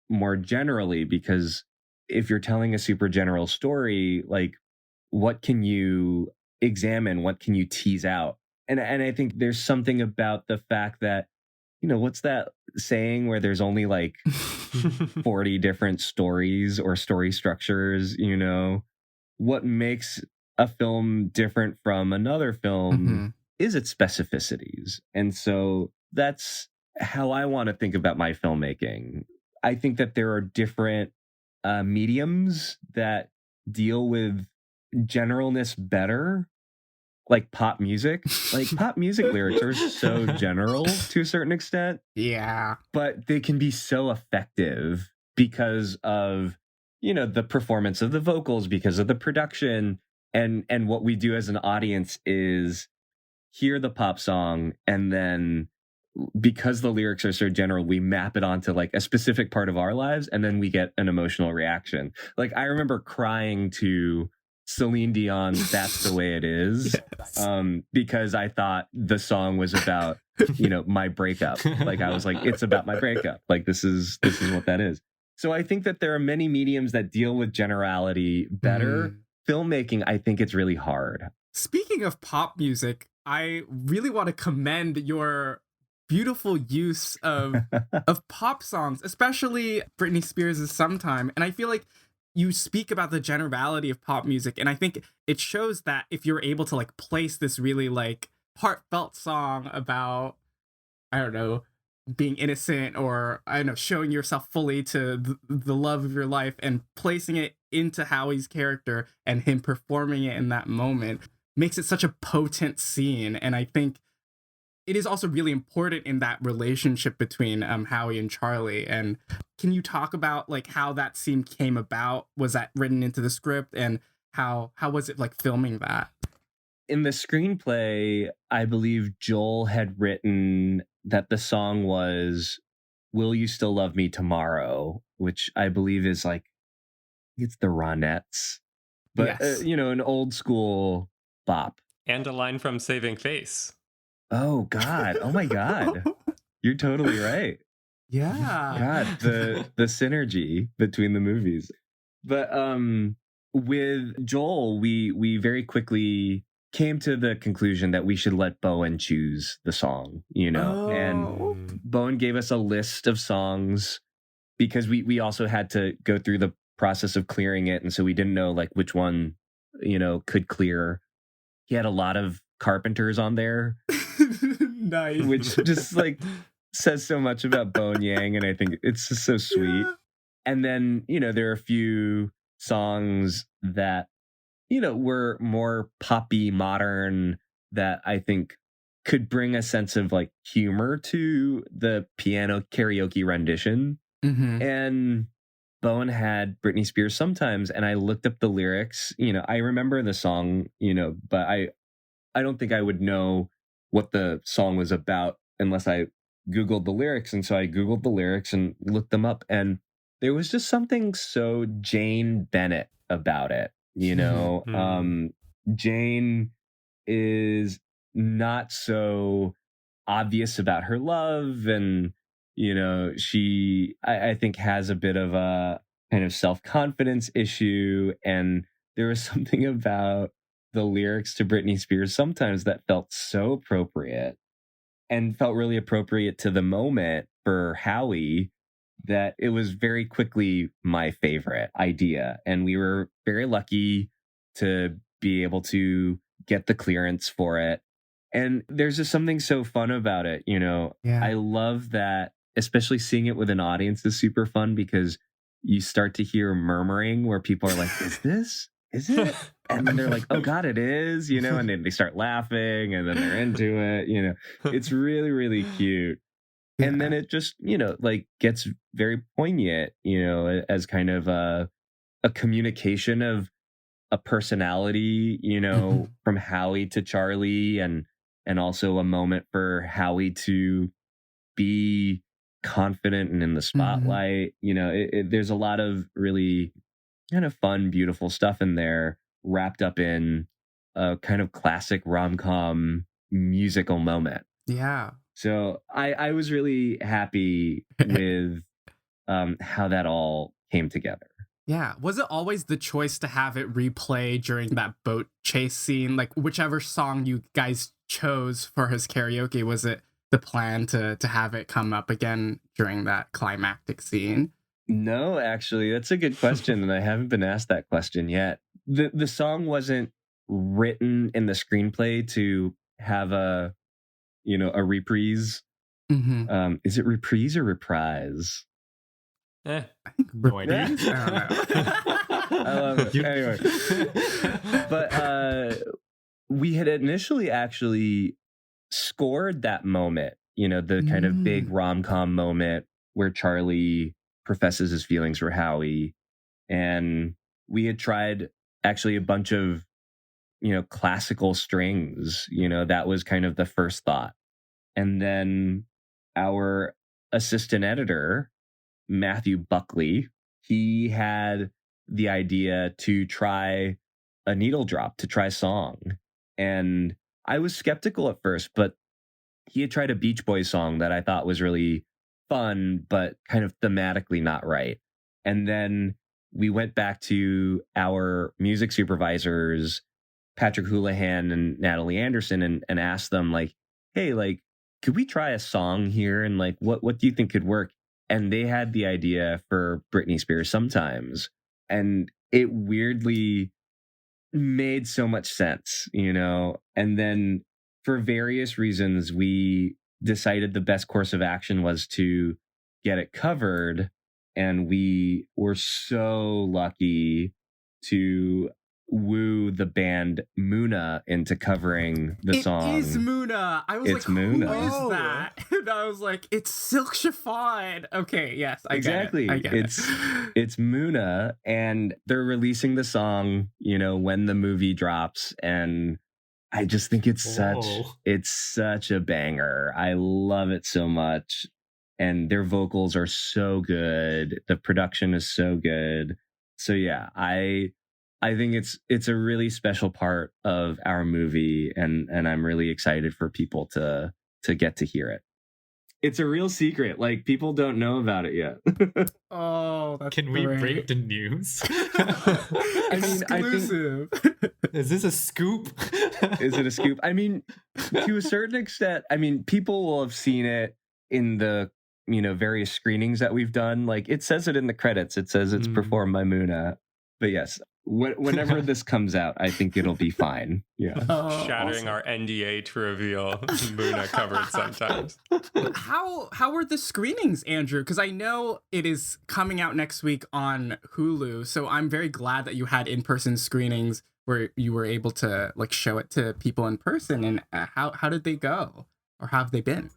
more generally because if you're telling a super general story, like what can you examine? What can you tease out? And I think there's something about the fact that, what's that saying where there's only like 40 different stories or story structures, what makes a film different from another film is its specificities. And so that's how I want to think about my filmmaking. I think that there are different mediums that deal with generalness better, like pop music. Like pop music lyrics are so general to a certain extent, Yeah. but they can be so effective because of, the performance of the vocals, because of the production. And what we do as an audience is hear the pop song, and then because the lyrics are so general, we map it onto like a specific part of our lives, and then we get an emotional reaction. Like I remember crying to Celine Dion's "That's the Way It Is," Yes. because I thought the song was about my breakup. Like I was like, it's about my breakup. Like this is what that is. So I think that there are many mediums that deal with generality better. Filmmaking, I think it's really hard. Speaking of pop music, I really want to commend your beautiful use of pop songs, especially Britney Spears' Sometime. And I feel like you speak about the generality of pop music, and I think it shows that if you're able to like place this really like heartfelt song about, I don't know, being innocent, or I don't know, showing yourself fully to the love of your life, and placing it into Howie's character and him performing it in that moment, makes it such a potent scene. And I think it is also really important in that relationship between Howie and Charlie. And can you talk about like how that scene came about? Was that written into the script, and how was it like filming that? In the screenplay, I believe Joel had written that the song was "Will You Still Love Me Tomorrow," which I believe is like, it's the Ronettes, but Yes. an old school bop. And a line from Saving Face. Oh God! Oh my God! You're totally right. Yeah. God, the synergy between the movies. But with Joel, we very quickly came to the conclusion that we should let Bowen choose the song, and Oh. Bowen gave us a list of songs, because we also had to go through the process of clearing it, and so we didn't know like which one could clear. He had a lot of Carpenters on there, Nice. which just like says so much about Bowen Yang, and I think it's just so sweet. Yeah. And then there are a few songs that were more poppy, modern, that I think could bring a sense of like humor to the piano karaoke rendition. Mm-hmm. And Bowen had Britney Spears Sometimes, and I looked up the lyrics. I remember the song, but I don't think I would know what the song was about unless I Googled the lyrics. And so I Googled the lyrics and looked them up, and there was just something so Jane Bennett about it. Jane is not so obvious about her love, and she I think has a bit of a kind of self-confidence issue, and there was something about the lyrics to Britney Spears Sometimes that felt so appropriate, and felt really appropriate to the moment for Howie, that it was very quickly my favorite idea. And we were very lucky to be able to get the clearance for it. And there's just something so fun about it. Yeah. I love that, especially seeing it with an audience is super fun, because you start to hear murmuring where people are like, is it? And then they're like, oh God, it is, and then they start laughing, and then they're into it, it's really, really cute. Yeah. And then it just, like gets very poignant, as kind of a communication of a personality, from Howie to Charlie, and also a moment for Howie to be confident and in the spotlight. There's a lot of really kind of fun, beautiful stuff in there, wrapped up in a kind of classic rom-com musical moment. Yeah. So I was really happy with how that all came together. Yeah. Was it always the choice to have it replay during that boat chase scene? Like whichever song you guys chose for his karaoke, was it the plan to have it come up again during that climactic scene? No, actually, that's a good question, and I haven't been asked that question yet. The song wasn't written in the screenplay to have a reprise. Mm-hmm. Is it reprise or reprise? Eh. I think No idea. Britney? I don't know. I love it. Anyway, but we had initially actually scored that moment, the kind of big rom-com moment where Charlie professes his feelings for Howie. And we had tried actually a bunch of, classical strings, that was kind of the first thought. And then our assistant editor, Matthew Buckley, he had the idea to try a needle drop, to try song. And I was skeptical at first, but he had tried a Beach Boys song that I thought was really fun, but kind of thematically not right. And then we went back to our music supervisors, Patrick Houlihan and Natalie Anderson, and asked them, like, hey, like, could we try a song here? And like, what do you think could work? And they had the idea for Britney Spears Sometimes. And it weirdly made so much sense, And then for various reasons, we decided the best course of action was to get it covered. And we were so lucky to woo the band Muna into covering the song. It is Muna. I was It's like, Muna. who is that? And I was like, it's Silk Chiffon. Okay, yes, I exactly. get it. It's Muna, and they're releasing the song, when the movie drops, and I just think it's such a banger. I love it so much. And their vocals are so good. The production is so good. So yeah, I think it's a really special part of our movie, and I'm really excited for people to get to hear it. It's a real secret. Like, people don't know about it yet. Oh, that's Can we great. break the news? I mean, Exclusive. Is this a scoop? Is it a scoop? I mean, to a certain extent, people will have seen it in the various screenings that we've done. Like, it says it in the credits. It says it's performed by Muna. But yes, whenever this comes out, I think it'll be fine. Yeah. Shattering awesome. our NDA to reveal Muna covered Sometimes. How were the screenings, Andrew? Because I know it is coming out next week on Hulu, so I'm very glad that you had in-person screenings where you were able to like show it to people in person. And how did they go, or how have they been?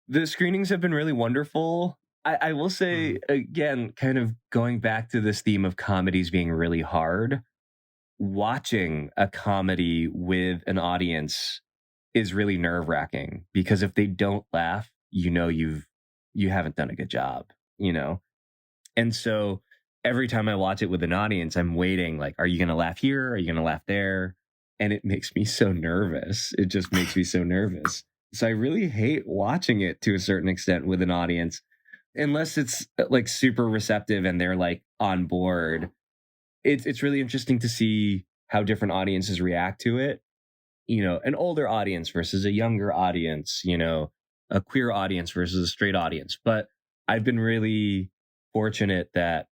The screenings have been really wonderful. I will say, again, kind of going back to this theme of comedies being really hard, watching a comedy with an audience is really nerve-wracking, because if they don't laugh, you haven't done a good job, And so every time I watch it with an audience, I'm waiting, like, are you going to laugh here? Are you going to laugh there? And it makes me so nervous. It just makes me so nervous. So I really hate watching it to a certain extent with an audience, unless it's like super receptive and they're like on board. It's really interesting to see how different audiences react to it. An older audience versus a younger audience, a queer audience versus a straight audience. But I've been really fortunate that,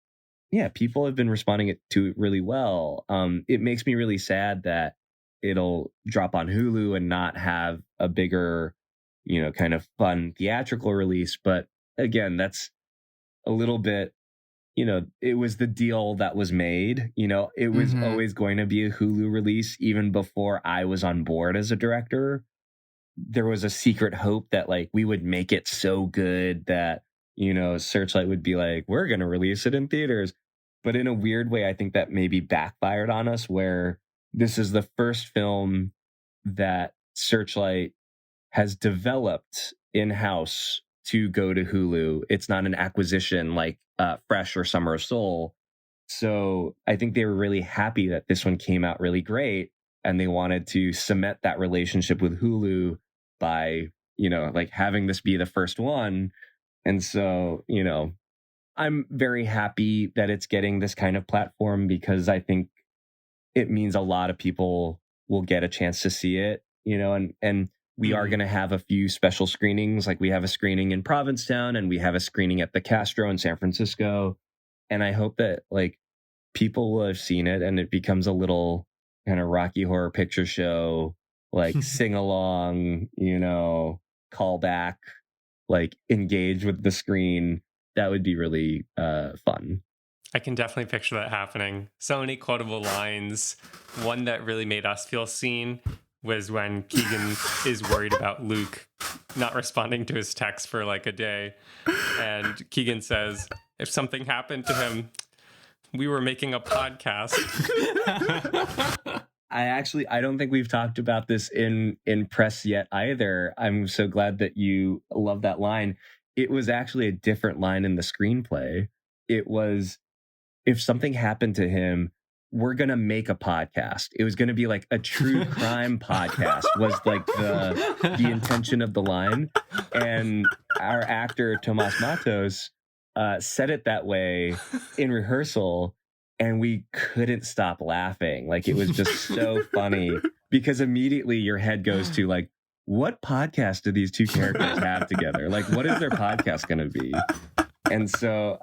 yeah, people have been responding to it really well. It makes me really sad that it'll drop on Hulu and not have a bigger, kind of fun theatrical release. But again, that's a little bit, it was the deal that was made. It was always going to be a Hulu release. Even before I was on board as a director, there was a secret hope that like we would make it so good that, Searchlight would be like, we're going to release it in theaters. But in a weird way, I think that maybe backfired on us, where this is the first film that Searchlight has developed in-house to go to Hulu. It's not an acquisition like Fresh or Summer of Soul. So I think they were really happy that this one came out really great, and they wanted to cement that relationship with Hulu by, like having this be the first one. And so, I'm very happy that it's getting this kind of platform, because I think it means a lot of people will get a chance to see it, and we are going to have a few special screenings. Like, we have a screening in Provincetown, and we have a screening at the Castro in San Francisco. And I hope that like people will have seen it and it becomes a little kind of Rocky Horror Picture Show, like sing along, call back, like engage with the screen. that would be really fun. I can definitely picture that happening. So many quotable lines. One that really made us feel seen was when Keegan is worried about Luke not responding to his text for like a day. And Keegan says, if something happened to him, we were making a podcast. I don't think we've talked about this in press yet either. I'm so glad that you love that line. It was actually a different line in the screenplay. It was, if something happened to him, we're going to make a podcast. It was going to be like a true crime podcast was like the intention of the line. And our actor, Tomas Matos, said it that way in rehearsal. And we couldn't stop laughing. Like, it was just so funny because immediately your head goes to like, what podcast do these two characters have together? Like, what is their podcast going to be? And so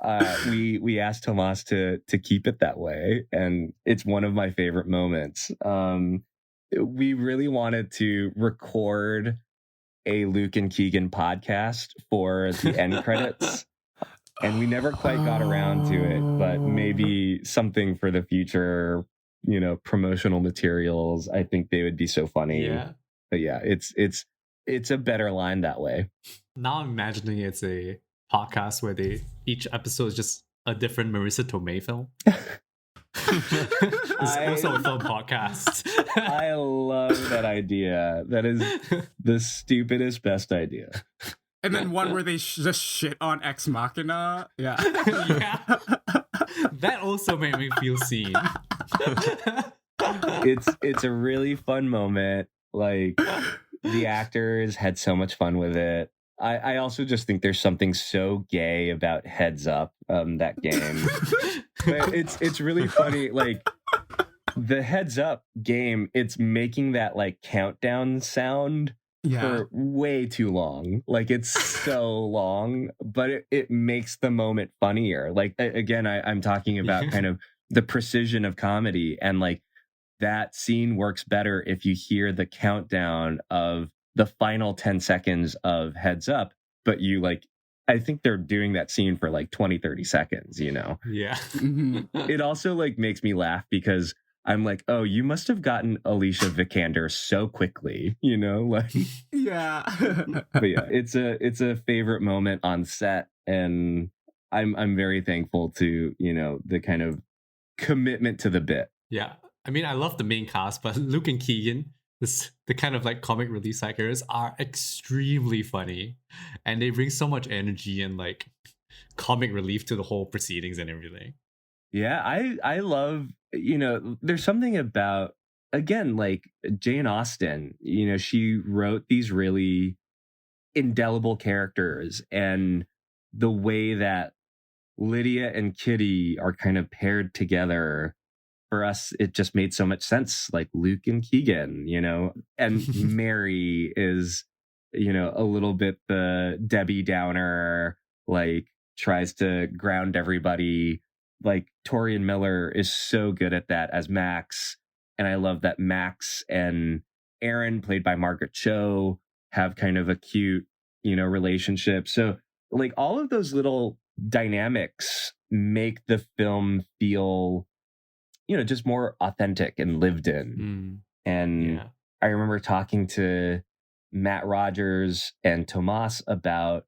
we asked Tomas to keep it that way. And it's one of my favorite moments. We really wanted to record a Luke and Keegan podcast for the end credits. And we never quite got around to it, but maybe something for the future, promotional materials. I think they would be so funny. Yeah. But yeah, it's a better line that way. Now I'm imagining it's a podcast where each episode is just a different Marissa Tomei film. It's also a film podcast. I love that idea. That is the stupidest, best idea. And then one where they just shit on Ex Machina. Yeah. Yeah. That also made me feel seen. It's a really fun moment. Like, the actors had so much fun with it. I also just think there's something so gay about Heads Up, that game. But it's really funny. Like, the Heads Up game, it's making that like countdown sound for way too long. Like, it's so long, but it makes the moment funnier. Like, again, I'm talking about kind of the precision of comedy, and like that scene works better if you hear the countdown of the final 10 seconds of Heads Up, but I think they're doing that scene for like 20-30 seconds, Yeah. It also like makes me laugh because I'm like, oh, you must have gotten Alicia Vikander so quickly, like. Yeah. But yeah, it's a favorite moment on set, and I'm very thankful to the kind of commitment to the bit. Yeah. I mean, I love the main cast, but Luke and Keegan, the kind of like comic relief characters, are extremely funny, and they bring so much energy and like comic relief to the whole proceedings and everything. Yeah, I love, there's something about, again, like Jane Austen, she wrote these really indelible characters, and the way that Lydia and Kitty are kind of paired together, for us, it just made so much sense. Like Luke and Keegan, and Mary is, a little bit the Debbie Downer, like tries to ground everybody. Like Torian Miller is so good at that as Max. And I love that Max and Erin, played by Margaret Cho, have kind of a cute, relationship. So like all of those little dynamics make the film feel, just more authentic and lived in. And I remember talking to Matt Rogers and Tomas about,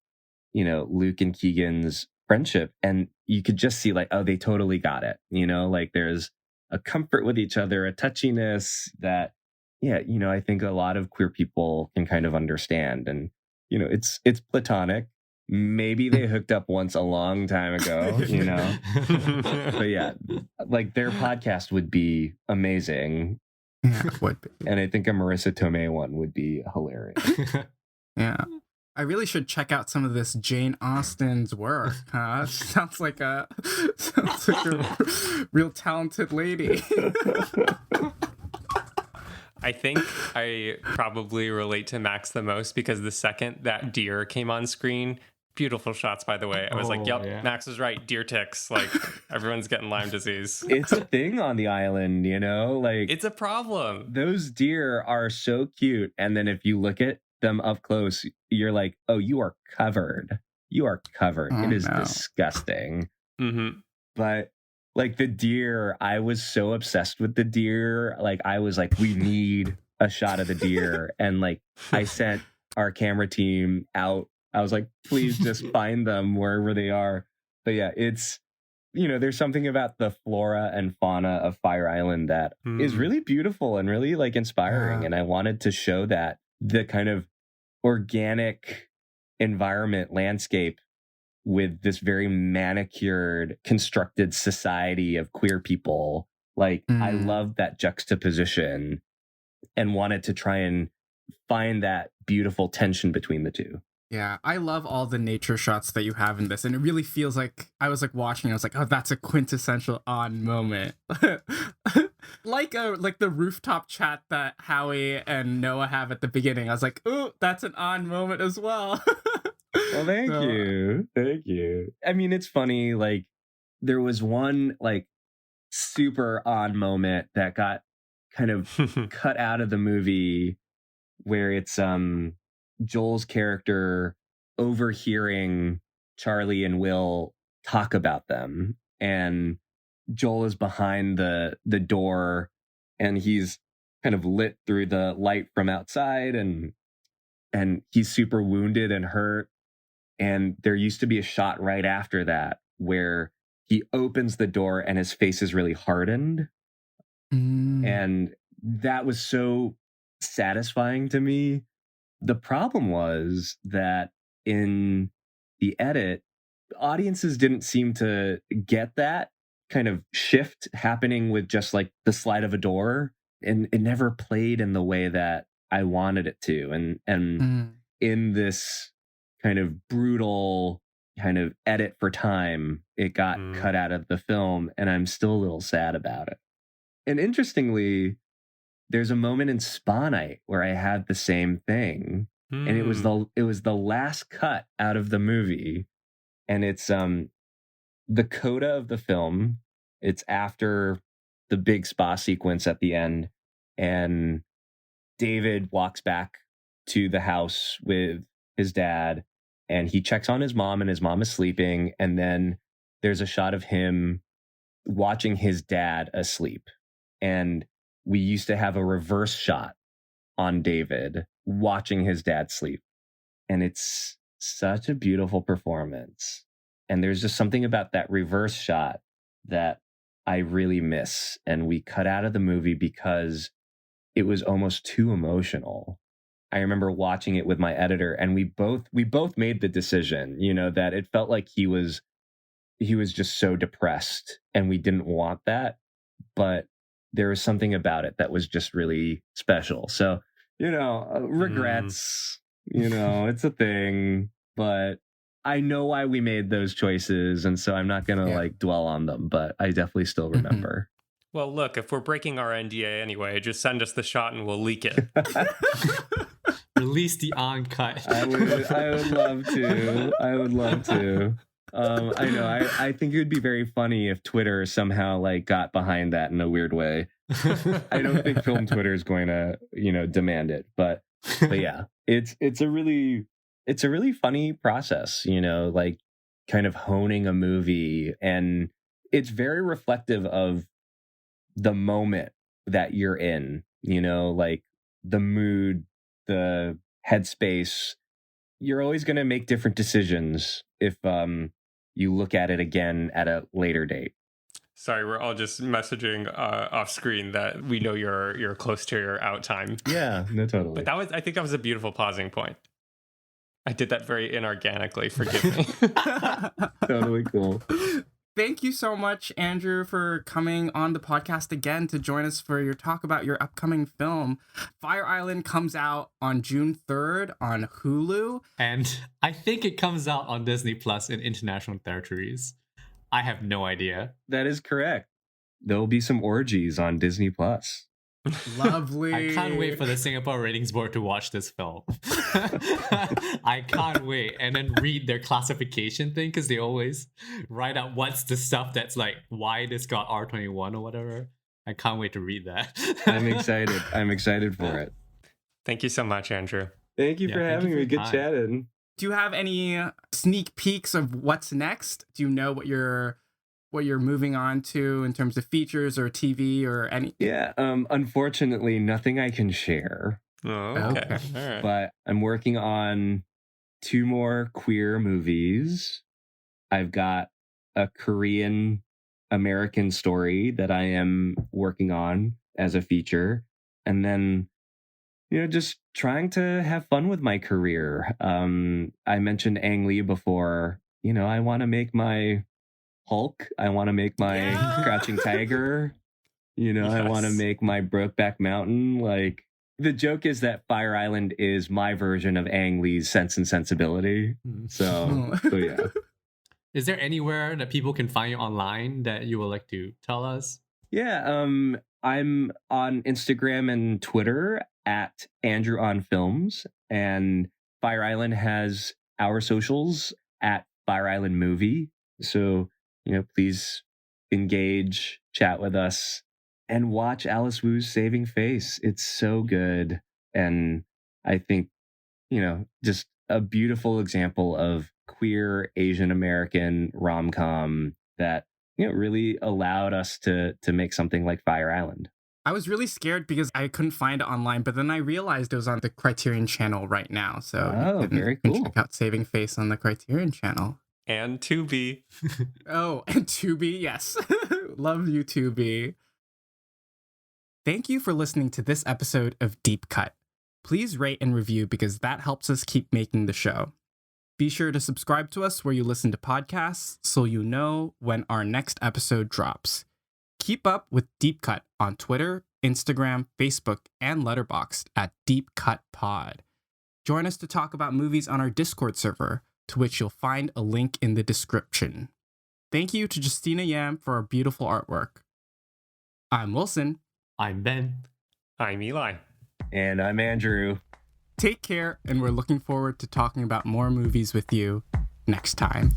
Luke and Keegan's friendship, and you could just see like, oh, they totally got it. Like there's a comfort with each other, a touchiness that, I think a lot of queer people can kind of understand. And, it's platonic. Maybe they hooked up once a long time ago, but yeah, like their podcast would be amazing. Yeah, it would be. And I think a Marissa Tomei one would be hilarious. Yeah. I really should check out some of this Jane Austen's work. Sounds like a real talented lady. I think I probably relate to Max the most because the second that deer came on screen, beautiful shots, by the way, I was like, yep, yeah. Max was right. Deer ticks. Like, everyone's getting Lyme disease. It's a thing on the island, like It's a problem. those deer are so cute. And then if you look at them up close, you're like, oh, you are covered you are covered. Oh, it is no. disgusting. Mm-hmm. But like the deer, I was so obsessed with the deer. Like I was like, we need a shot of the deer. And like I sent our camera team out. I was like, please just find them wherever they are. But yeah, it's, there's something about the flora and fauna of Fire Island that is really beautiful and really like inspiring. And I wanted to show that the kind of organic environment landscape with this very manicured, constructed society of queer people. Like, I love that juxtaposition and wanted to try and find that beautiful tension between the two. Yeah, I love all the nature shots that you have in this, and it really feels like I was like watching. I was like, "Oh, that's a quintessential On moment." like the rooftop chat that Howie and Noah have at the beginning. I was like, "Ooh, that's an On moment as well." Well, thank you. I mean, it's funny. Like, there was one like super On moment that got kind of cut out of the movie, where it's Joel's character overhearing Charlie and Will talk about them, and Joel is behind the door, and he's kind of lit through the light from outside, and he's super wounded and hurt. And there used to be a shot right after that where he opens the door and his face is really hardened. And that was so satisfying to me. The problem was that in the edit, audiences didn't seem to get that kind of shift happening with just like the slide of a door, and it never played in the way that I wanted it to. And in this kind of brutal kind of edit for time, it got cut out of the film, and I'm still a little sad about it. And interestingly, there's a moment in Spa Night where I had the same thing, and it was the last cut out of the movie, and it's the coda of the film. It's after the big spa sequence at the end, and David walks back to the house with his dad, and he checks on his mom, and his mom is sleeping, and then there's a shot of him watching his dad asleep. And we used to have a reverse shot on David watching his dad sleep. And it's such a beautiful performance. And there's just something about that reverse shot that I really miss. And we cut out of the movie because it was almost too emotional. I remember watching it with my editor, and we both made the decision, that it felt like he was just so depressed, and we didn't want that. But there was something about it that was just really special. So, regrets, it's a thing, but I know why we made those choices. And so I'm not going to dwell on them, but I definitely still remember. Well, look, if we're breaking our NDA anyway, just send us the shot and we'll leak it. Release the on-cut. I would love to. I know. I think it would be very funny if Twitter somehow got behind that in a weird way. I don't think film Twitter is going to, demand it. But yeah, it's a really funny process, kind of honing a movie, and it's very reflective of the moment that you're in, the mood, the headspace. You're always going to make different decisions if you look at it again at a later date. Sorry, we're all just messaging off screen that we know you're close to your out time. Yeah, no, totally. But I think that was a beautiful pausing point. I did that very inorganically. Forgive me. Totally cool. Thank you so much, Andrew, for coming on the podcast again to join us for your talk about your upcoming film. Fire Island comes out on June 3rd on Hulu. And I think it comes out on Disney Plus in international territories. I have no idea. That is correct. There'll be some orgies on Disney Plus. Lovely. I can't wait for the Singapore Ratings Board to watch this film. I can't wait. And then read their classification thing, because they always write out what's the stuff that's why this got R21 or whatever. I can't wait to read that. I'm excited. I'm excited for it. Thank you so much, Andrew. Thank you for having me. Good chatting. Do you have any sneak peeks of what's next? Do you know what you're moving on to in terms of features or TV or any? Yeah, unfortunately, nothing I can share. Oh, okay. All right. But I'm working on 2 more queer movies. I've got a Korean American story that I am working on as a feature. And then, just trying to have fun with my career. I mentioned Ang Lee before. I want to make my Hulk. I want to make my Crouching Tiger. I want to make my Brokeback Mountain. Like, the joke is that Fire Island is my version of Ang Lee's Sense and Sensibility. So yeah. Is there anywhere that people can find you online that you would like to tell us? Yeah, I'm on Instagram and Twitter at Andrew Ahn Films, and Fire Island has our socials at Fire Island Movie. So, please engage, chat with us, and watch Alice Wu's Saving Face. It's so good. And I think, just a beautiful example of queer Asian American rom-com that, really allowed us to make something like Fire Island. I was really scared because I couldn't find it online, but then I realized it was on the Criterion channel right now. So very cool. Check out Saving Face on the Criterion channel. And Tubi. Oh, and Tubi, yes. Love you, Tubi. Thank you for listening to this episode of Deep Cut. Please rate and review because that helps us keep making the show. Be sure to subscribe to us where you listen to podcasts so you know when our next episode drops. Keep up with Deep Cut on Twitter, Instagram, Facebook, and Letterboxd at Deep Cut Pod. Join us to talk about movies on our Discord server, to which you'll find a link in the description. Thank you to Justina Yam for our beautiful artwork. I'm Wilson. I'm Ben. I'm Eli. And I'm Andrew. Take care, and we're looking forward to talking about more movies with you next time.